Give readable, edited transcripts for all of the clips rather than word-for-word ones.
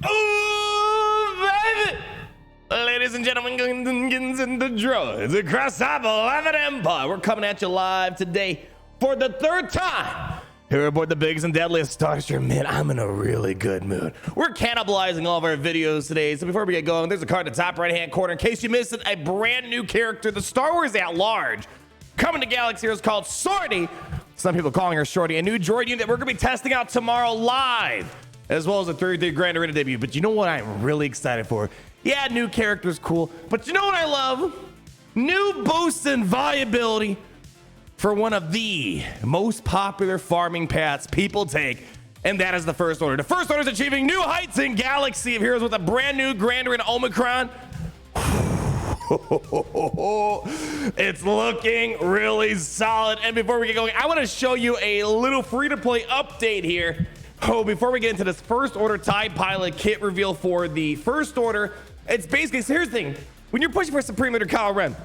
Oh, baby! Ladies and gentlemen, guns and the droids across the beloved empire, we're coming at you live today for the third time here aboard the biggest and deadliest Starstream. Man, I'm in a really good mood. We're cannibalizing all of our videos today, so before we get going, there's a card in the top right-hand corner. In case you missed it, a brand new character, the Star Wars at large, coming to Galaxy Heroes called Sorty. Some people calling her Shorty, a new droid unit that we're going to be testing out tomorrow live, as well as a 33 Grand Arena debut. But you know what I'm really excited for? Yeah, new character's cool, but you know what I love? New boosts in viability for one of the most popular farming paths people take, and that is the First Order. The First Order is achieving new heights in Galaxy of Heroes with a brand new Grand Arena Omicron. It's looking really solid. And before we get going, I want to show you a little free-to-play update here. Oh, before we get into this First Order TIE Pilot kit reveal for the First Order, it's basically, so here's the thing. When you're pushing for Supreme Leader Kylo Ren,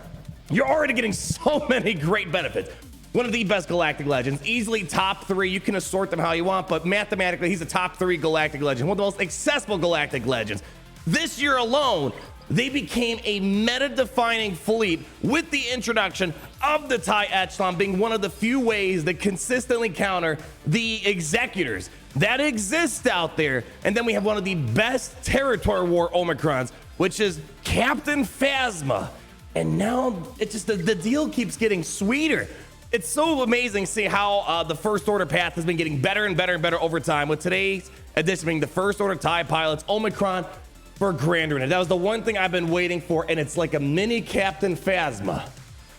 you're already getting so many great benefits. One of the best Galactic Legends, easily top 3. You can assort them how you want, but mathematically, he's a top 3 Galactic Legend, one of the most accessible Galactic Legends. This year alone, they became a meta-defining fleet with the introduction of the TIE Echelon being one of the few ways that consistently counter the Executors that exist out there. And then we have one of the best Territory War Omicrons, which is Captain Phasma. And now it's just the deal keeps getting sweeter. It's so amazing to see how the First Order path has been getting better and better and better over time, with today's edition being the First Order TIE Pilots Omicron for Grand Arena. That was the one thing I've been waiting for, and it's like a mini Captain Phasma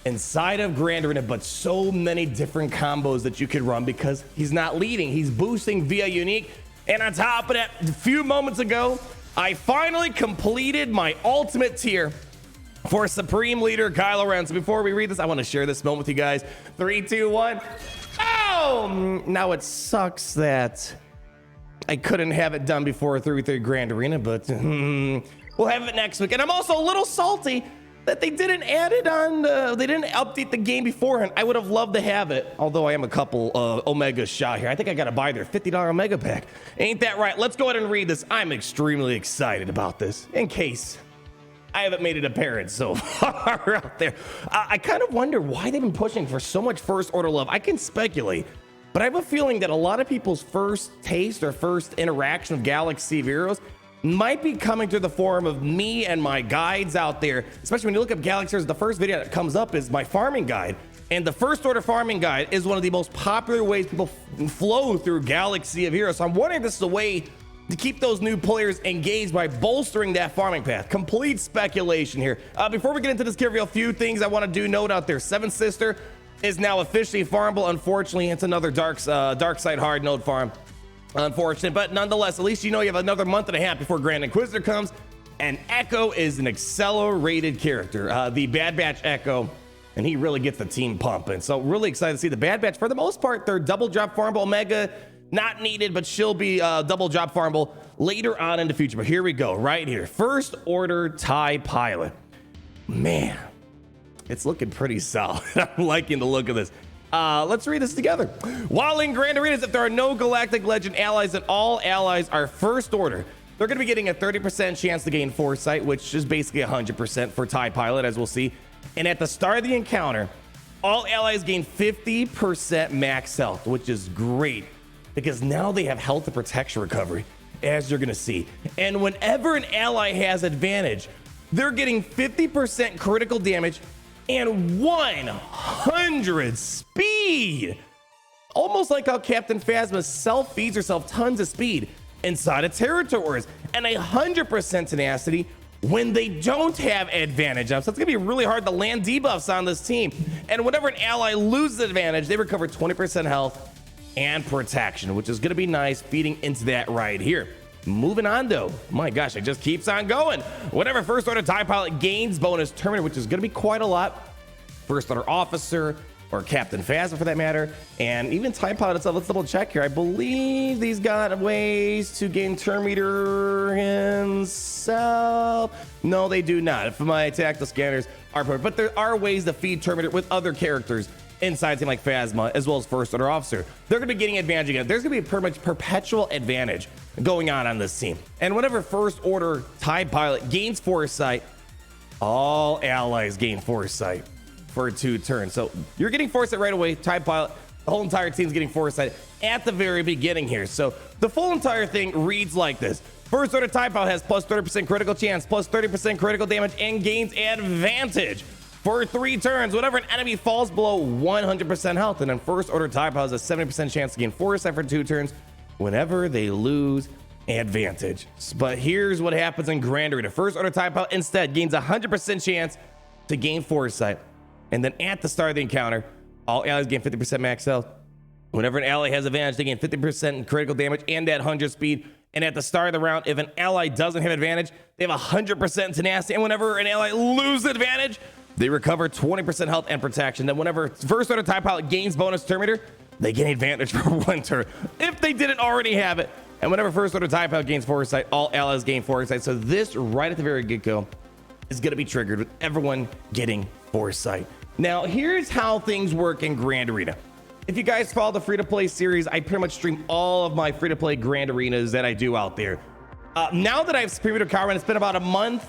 inside of Grand Arena, but so many different combos that you could run because he's not leading, he's boosting via unique. And on top of that, a few moments ago, I finally completed my ultimate tier for Supreme Leader Kylo Ren. So before we read this, I want to share this moment with you guys. 3, 2, 1. Oh! Now it sucks that I couldn't have it done before 33 Grand Arena, but we'll have it next week. And I'm also a little salty that they didn't add it on, they didn't update the game beforehand. I would have loved to have it, although I am a couple Omega shot here. I think I got to buy their $50 Omega pack. Ain't that right? Let's go ahead and read this. I'm extremely excited about this, in case I haven't made it apparent so far out there. I kind of wonder why they've been pushing for so much First Order love. I can speculate, but I have a feeling that a lot of people's first taste or first interaction with Galaxy of Heroes might be coming through the form of me and my guides out there. Especially when you look up Galaxy Heroes, the first video that comes up is my farming guide. And the First Order farming guide is one of the most popular ways people flow through Galaxy of Heroes. So I'm wondering if this is a way to keep those new players engaged by bolstering that farming path. Complete speculation here. Before we get into this kit reveal, a few things I want to do note out there. Seventh Sister is now officially farmable. Unfortunately, it's another dark side hard node farm. Unfortunate, but nonetheless, at least you know you have another month and a half before Grand Inquisitor comes. And Echo is an accelerated character, the Bad Batch Echo, and he really gets the team pumping. So really excited to see the Bad Batch. For the most part, they're double drop farmable. Omega not needed, but she'll be double drop farmable later on in the future. But here we go, right here. First Order TIE Pilot. Man, it's looking pretty solid. I'm liking the look of this. Let's read this together. While in Grand Arenas, if there are no Galactic Legend allies, then all allies are First Order. They're going to be getting a 30% chance to gain Foresight, which is basically 100% for TIE Pilot, as we'll see. And at the start of the encounter, all allies gain 50% max health, which is great because now they have health and protection recovery, as you're going to see. And whenever an ally has advantage, they're getting 50% critical damage and 100 speed, almost like how Captain Phasma self-feeds herself tons of speed inside of territories, and 100% tenacity when they don't have advantage. So it's gonna be really hard to land debuffs on this team. And whenever an ally loses advantage, they recover 20% health and protection, which is gonna be nice, feeding into that right here. Moving on though, my gosh, it just keeps on going. Whenever First Order TIE Pilot gains bonus Terminator, which is going to be quite a lot, First Order Officer or Captain Phasma for that matter, and even TIE Pilot itself. Let's double check here. I believe these got ways to gain Terminator himself. No, they do not. If my tactical scanners are perfect, but there are ways to feed Terminator with other characters inside a team like Phasma, as well as first order officer. They're going to be getting advantage again. There's going to be pretty much perpetual advantage going on this team. And whenever first order TIE pilot gains foresight, all allies gain foresight for 2 turns. So you're getting foresight right away. TIE pilot, the whole entire team's getting foresight at the very beginning here. So the full entire thing reads like this. First order TIE pilot has plus 30% critical chance, plus 30% critical damage, and gains advantage for 3 turns whenever an enemy falls below 100% health. And then first order TIE pilot has a 70% chance to gain foresight for 2 turns whenever they lose advantage. But here's what happens in Grand Arena. First order TIE pilot instead gains 100% chance to gain foresight. And then at the start of the encounter, all allies gain 50% max health. Whenever an ally has advantage, they gain 50% critical damage and at 100 speed. And at the start of the round, if an ally doesn't have advantage, they have 100% tenacity. And whenever an ally loses advantage, they recover 20% health and protection. Then whenever first order TIE pilot gains bonus turn meter, they gain advantage for 1 turn if they didn't already have it. And whenever first order TIE pilot gains foresight, all allies gain foresight. So this right at the very get-go is going to be triggered with everyone getting foresight. Now, here's how things work in Grand Arena. If you guys follow the free-to-play series, I pretty much stream all of my free-to-play Grand Arenas that I do out there. Now that I have Supreme Leader Kylo Ren, it's been about a month.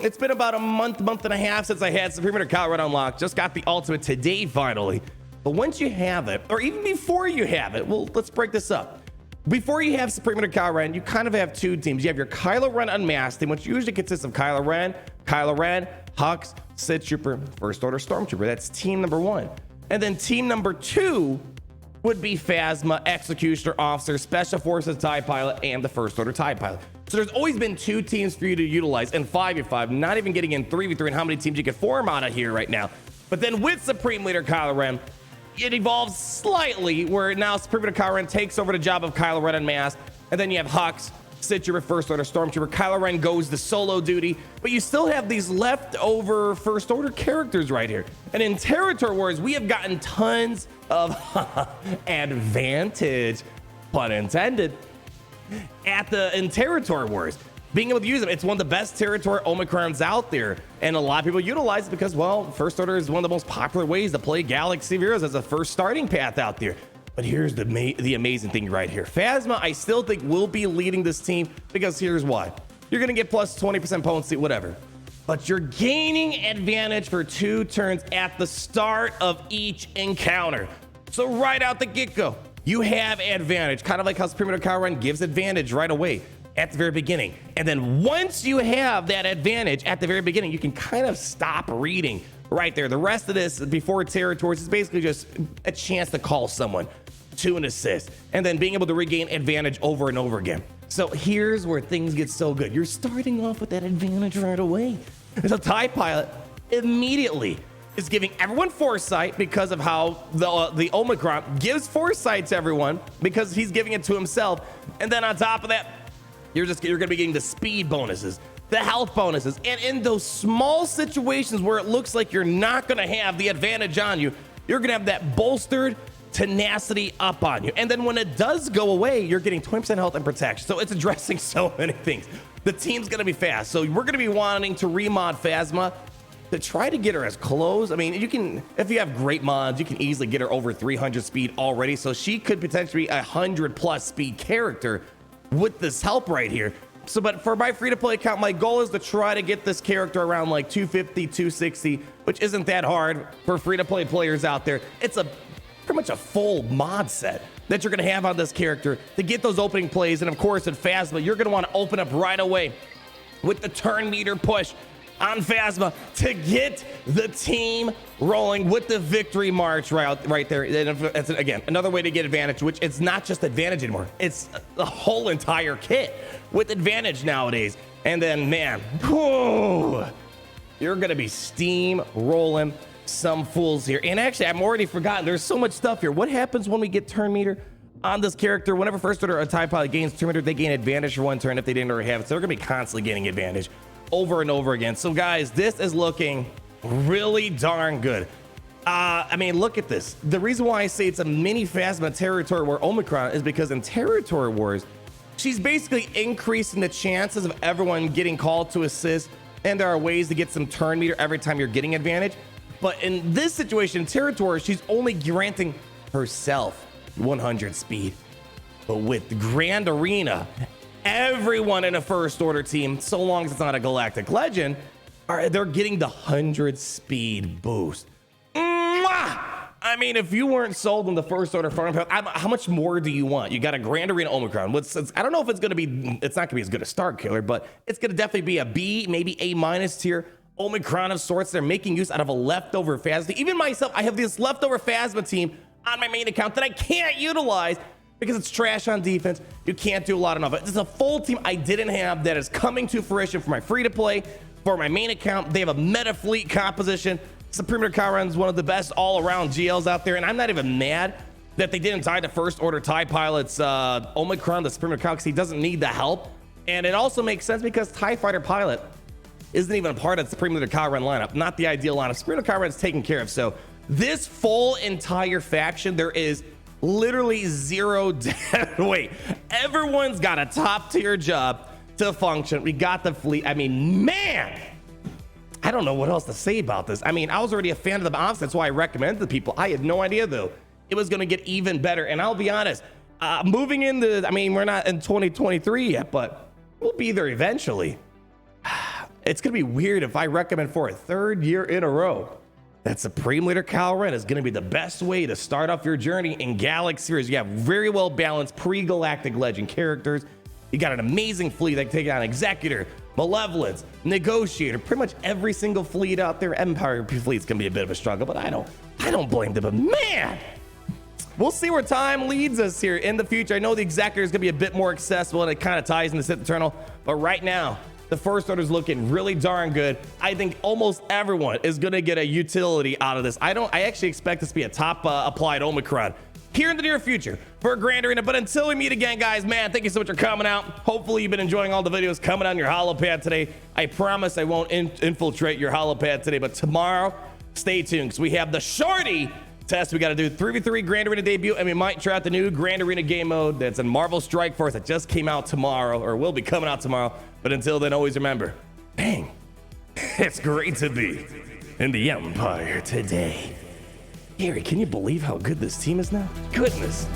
It's been about a month and a half since I had Supreme Leader Kylo Ren unlocked. Just got the ultimate today, finally. But once you have it, or even before you have it, well, let's break this up. Before you have Supreme Leader Kylo Ren, you kind of have 2 teams. You have your Kylo Ren Unmasked team, which usually consists of Kylo Ren, Hux, Sith Trooper, First Order Stormtrooper. That's team number 1. And then team number 2 would be Phasma, Executioner, Officer, Special Forces TIE Pilot, and the First Order TIE Pilot. So there's always been 2 teams for you to utilize, and 5v5, not even getting in 3v3 and how many teams you can form out of here right now. But then with Supreme Leader Kylo Ren, it evolves slightly where now Supreme Leader Kylo Ren takes over the job of Kylo Ren Unmasked, and then you have Hux, Sith Trooper, First Order Stormtrooper. Kylo Ren goes to solo duty, but you still have these leftover First Order characters right here. And in Territory Wars, we have gotten tons of advantage, pun intended, in Territory Wars. Being able to use them, it's one of the best territory Omicrons out there, and a lot of people utilize it because, well, First Order is one of the most popular ways to play Galaxy of Heroes as a first starting path out there. But here's the amazing thing right here. Phasma, I still think, will be leading this team because here's why. You're going to get plus 20% potency, whatever. But you're gaining advantage for 2 turns at the start of each encounter. So right out the get-go, you have advantage. Kind of like how Supreme Leader Kylo Ren gives advantage right away at the very beginning. And then once you have that advantage at the very beginning, you can kind of stop reading right there. The rest of this before territories is basically just a chance to call someone to an assist, and then being able to regain advantage over and over again. So here's where things get so good. You're starting off with that advantage right away. The TIE pilot immediately is giving everyone foresight because of how the Omicron gives foresight to everyone because he's giving it to himself. And then on top of that, you're going to be getting the speed bonuses, the health bonuses, and in those small situations where it looks like you're not going to have the advantage on you, you're going to have that bolstered tenacity up on you. And then when it does go away, you're getting 20% health and protection. So it's addressing so many things. The team's going to be fast. So we're going to be wanting to remod Phasma to try to get her as close. I mean, you can, if you have great mods, you can easily get her over 300 speed already. So she could potentially be a 100+ speed character with this help right here. So, but for my free-to-play account, my goal is to try to get this character around like 250, 260, which isn't that hard for free-to-play players out there. It's pretty much a full mod set that you're going to have on this character to get those opening plays. And of course, at Phasma, you're going to want to open up right away with the turn meter push on Phasma to get the team rolling with the victory march right there. And that's, again, another way to get advantage, which it's not just advantage anymore. It's the whole entire kit with advantage nowadays. And then, man, whew, you're going to be steam rolling some fools here. And actually, I'm already forgotten. There's so much stuff here. What happens when we get turn meter on this character? Whenever First Order or TIE pilot gains turn meter, they gain advantage for 1 turn if they didn't already have it. So they're going to be constantly getting advantage over and over again. So guys, this is looking really darn good. I mean, look at this. The reason why I say it's a mini Phasma Territory War Omicron is because in Territory Wars, she's basically increasing the chances of everyone getting called to assist, and there are ways to get some turn meter every time you're getting advantage. But in this situation, Territory, she's only granting herself 100 speed. But with the Grand Arena, everyone in a first order team, so long as it's not a Galactic Legend, they're getting the 100 speed boost. Mwah! I mean, if you weren't sold on the first order farm, how much more do you want? You got a Grand Arena Omicron. I don't know if it's going to be, it's not going to be as good as Star Killer, but it's going to definitely be a B, maybe A minus tier Omicron of sorts. They're making use out of a leftover Phasma. Even myself, I have this leftover Phasma team on my main account that I can't utilize because it's trash on defense. You can't do a lot of it. It's a full team I didn't have that is coming to fruition for my free-to-play, for my main account. They have a meta fleet composition. Supreme Kylo Ren is one of the best all-around GLs out there, and I'm not even mad that they didn't tie the first order TIE pilot's Omicron, the Supreme Kylo, because he doesn't need the help. And it also makes sense because TIE Fighter pilot isn't even a part of the Supreme Leader Kylo Ren lineup. Not the ideal lineup. Supreme Leader Kylo Ren is taken care of. So this full entire faction, there is literally zero dead weight. Everyone's got a top tier job to function. We got the fleet. I mean, man, I don't know what else to say about this. I mean, I was already a fan of the bombs. That's why I recommended the people. I had no idea though it was going to get even better. And I'll be honest, moving into, I mean, we're not in 2023 yet, but we'll be there eventually. It's going to be weird if I recommend for a third year in a row that Supreme Leader Kylo Ren is going to be the best way to start off your journey in Galaxy series. You have very well balanced pre-Galactic Legend characters. You got an amazing fleet that can take on Executor, Malevolence, Negotiator, pretty much every single fleet out there. Empire fleet's going to be a bit of a struggle, but I don't blame them. But man, we'll see where time leads us here in the future. I know the Executor is going to be a bit more accessible and it kind of ties into Sith Eternal, but right now, the first order is looking really darn good. I think almost everyone is going to get a utility out of this. I actually expect this to be a top applied Omicron here in the near future for Grand Arena. But until we meet again, guys, man, thank you so much for coming out. Hopefully you've been enjoying all the videos coming on your holopad today. I promise I won't infiltrate your holopad today, but tomorrow, stay tuned because we have the shorty test. We got to do 3v3 Grand Arena debut, and we might try out the new Grand Arena game mode that's in Marvel Strike Force that just came out tomorrow, or will be coming out tomorrow. But until then, always remember, dang, it's great to be in the Empire today. Gary, can you believe how good this team is now? Goodness.